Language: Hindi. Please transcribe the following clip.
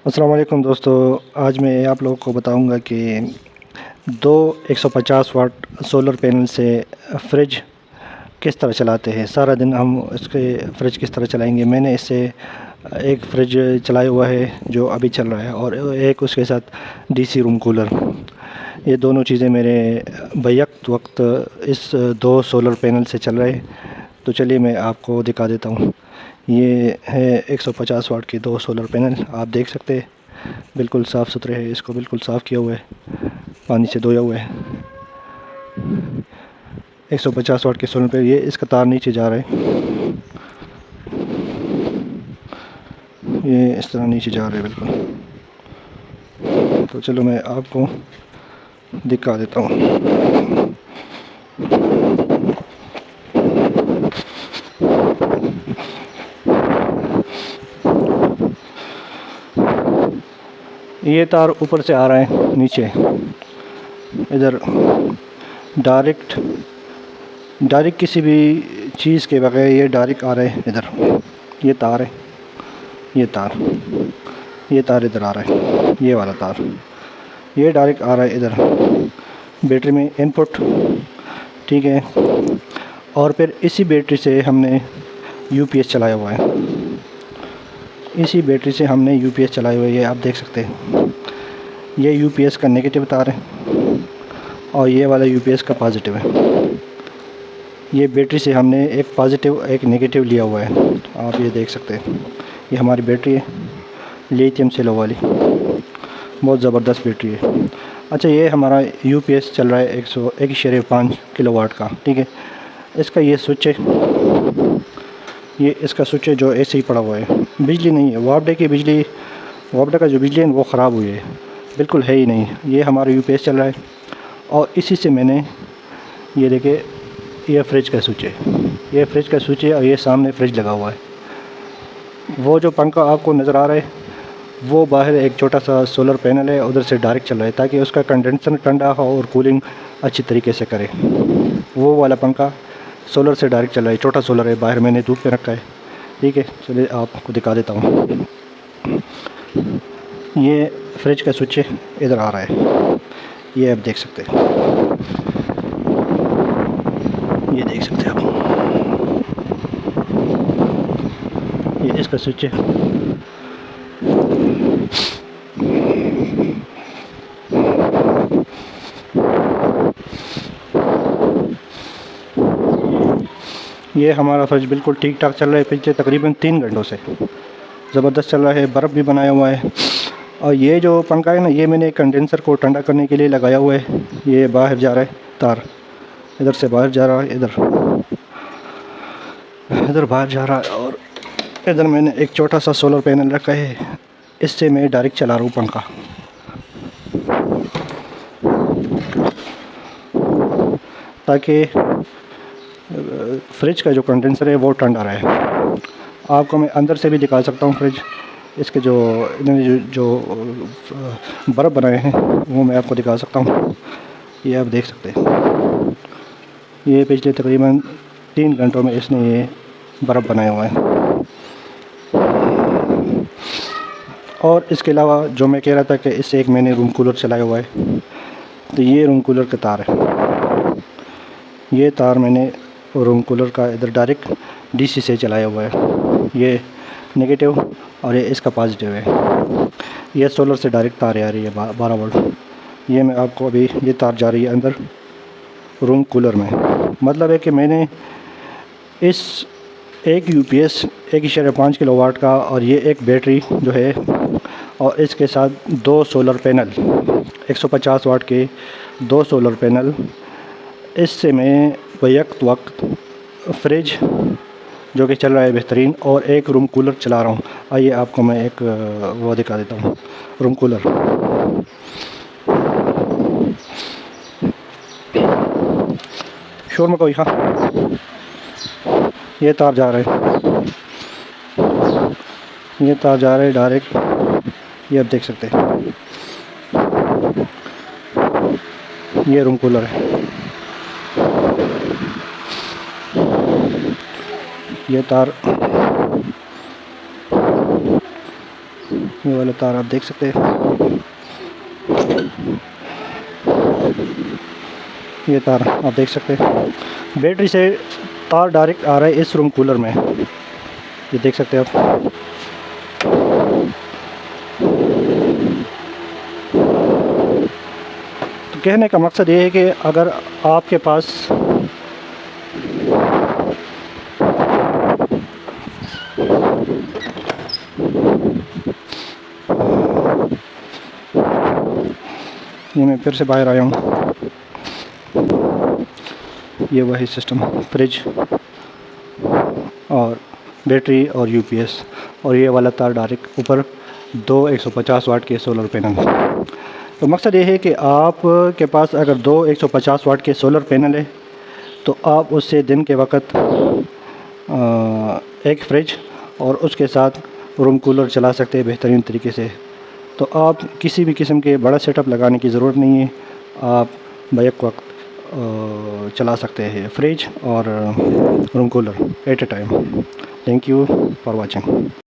अस्सलाम वालेकुम दोस्तों। आज मैं आप लोगों को बताऊंगा कि दो 150 वाट सोलर पैनल से फ्रिज किस तरह चलाते हैं। सारा दिन हम इसके फ्रिज किस तरह चलाएंगे। मैंने इससे एक फ्रिज चलाया हुआ है जो अभी चल रहा है, और एक उसके साथ डीसी रूम कूलर। ये दोनों चीज़ें मेरे बैक वक्त इस दो सोलर पैनल से चल रहे हैं। तो चलिए मैं आपको दिखा देता हूँ। ये है 150 वाट के दो सोलर पैनल, आप देख सकते हैं बिल्कुल साफ़ सुथरे हैं। इसको बिल्कुल साफ़ किया हुआ है, पानी से धोया हुआ है। 150 वाट के सोलर पैनल, ये इसका तार नीचे जा रहा है, ये इस तरह नीचे जा रहा है बिल्कुल। तो चलो मैं आपको दिखा देता हूँ। ये तार ऊपर से आ रहा है नीचे, इधर डायरेक्ट किसी भी चीज़ के बगैर ये डायरेक्ट आ रहा है। इधर ये तार है, ये तार इधर आ रहा है, ये वाला तार ये डायरेक्ट आ रहा है इधर बैटरी में इनपुट, ठीक है। और फिर इसी बैटरी से हमने यूपीएस चलाया हुआ है, इसी बैटरी से हमने यूपीएस चलाया हुआ है। ये आप देख सकते हैं, ये यूपीएस का नेगेटिव तार है और ये वाला यूपीएस का पॉजिटिव है। ये बैटरी से हमने एक पॉजिटिव एक नेगेटिव लिया हुआ है, आप ये देख सकते हैं। ये हमारी बैटरी है, लिथियम सेलो वाली, बहुत ज़बरदस्त बैटरी है। अच्छा, ये हमारा यूपीएस चल रहा है 101.5 किलोवाट का, ठीक है। इसका ये स्विच है, ये इसका स्विच है जो ऐसे ही पड़ा हुआ है। बिजली नहीं है, वापडे की बिजली, वापडे का जो बिजली है वो ख़राब हुई है, बिल्कुल है ही नहीं। ये हमारा यूपीएस चल रहा है और इसी से मैंने, ये देखे, ये फ्रिज का स्विच है, ये फ्रिज का स्विच है और ये सामने फ्रिज लगा हुआ है। वो जो पंखा आपको नज़र आ रहा है वो बाहर एक छोटा सा सोलर पैनल है, उधर से डायरेक्ट चल रहा है ताकि उसका कंडेंसर ठंडा हो और कूलिंग अच्छी तरीके से करे। वो वाला पंखा सोलर से डायरेक्ट चल रहा है, छोटा सोलर है, बाहर मैंने धूप पे रखा है, ठीक है। चलिए आपको दिखा देता हूँ। ये फ्रिज का स्विच है, इधर आ रहा है, ये आप देख सकते हैं, ये देख सकते हैं आप, ये इसका स्विच है। ये हमारा फ्रिज बिल्कुल ठीक ठाक चल रहा है, पिछले तकरीबन 3 घंटों से ज़बरदस्त चल रहा है, बर्फ़ भी बनाया हुआ है। और ये जो पंखा है ना, ये मैंने कंडेंसर को ठंडा करने के लिए लगाया हुआ है। ये बाहर जा रहा है तार, इधर से बाहर जा रहा है, इधर बाहर जा रहा है। और इधर मैंने एक छोटा सा सोलर पैनल रखा है, इससे मैं डायरेक्ट चला रहा हूँ पंखा, ताकि फ्रिज का जो कंडेंसर है वो ठंडा रहे। आपको मैं अंदर से भी दिखा सकता हूँ फ्रिज, इसके जो इन्होंने जो बर्फ़ बनाए हैं वो मैं आपको दिखा सकता हूँ। ये आप देख सकते हैं, ये पिछले तकरीबन 3 घंटों में इसने ये बर्फ़ बनाया हुआ है। और इसके अलावा जो मैं कह रहा था कि इससे एक मैंने रूम कूलर चलाया हुआ है, तो ये रूम कूलर का तार है, ये तार मैंने रूम कूलर का इधर डायरेक्ट डीसी से चलाया हुआ है। ये नेगेटिव और ये इसका पॉजिटिव है। ये सोलर से डायरेक्ट तार आ रही है 12 वोल्ट। ये मैं आपको अभी, ये तार जा रही है अंदर रूम कूलर में। मतलब है कि मैंने इस एक यूपीएस 1.5 किलोवाट का और ये एक बैटरी जो है, और इसके साथ दो सोलर पैनल 150 वाट के दो सोलर पैनल, इससे मैं बैक वक्त फ्रिज जो कि चल रहा है बेहतरीन, और एक रूम कूलर चला रहा हूँ। आइए आपको मैं एक वो दिखा देता हूँ, रूम कूलर। शोर में कोई, हाँ, ये तार जा रहा है, ये तार जा रहा है डायरेक्ट, ये आप देख सकते हैं, ये रूम कूलर है, ये तार ये वाला तार आप देख सकते हैं, ये तार आप देख सकते हैं। बैटरी से तार डायरेक्ट आ रहा है इस रूम कूलर में, ये देख सकते हैं आप। तो कहने का मकसद ये है कि अगर आपके पास ये मैं फिर से बाहर आया हूँ, ये वही सिस्टम, फ्रिज और बैटरी और यूपीएस, और ये वाला तार डायरेक्ट ऊपर 2 150 वाट के सोलर पैनल। तो मकसद ये है कि आप के पास अगर 2 150 वाट के सोलर पैनल है तो आप उससे दिन के वक्त एक फ्रिज और उसके साथ रूम कूलर चला सकते हैं बेहतरीन तरीके से। तो आप किसी भी किस्म के बड़ा सेटअप लगाने की ज़रूरत नहीं है, आप बैक वक्त चला सकते हैं फ्रिज और room cooler at a time. Thank you for watching.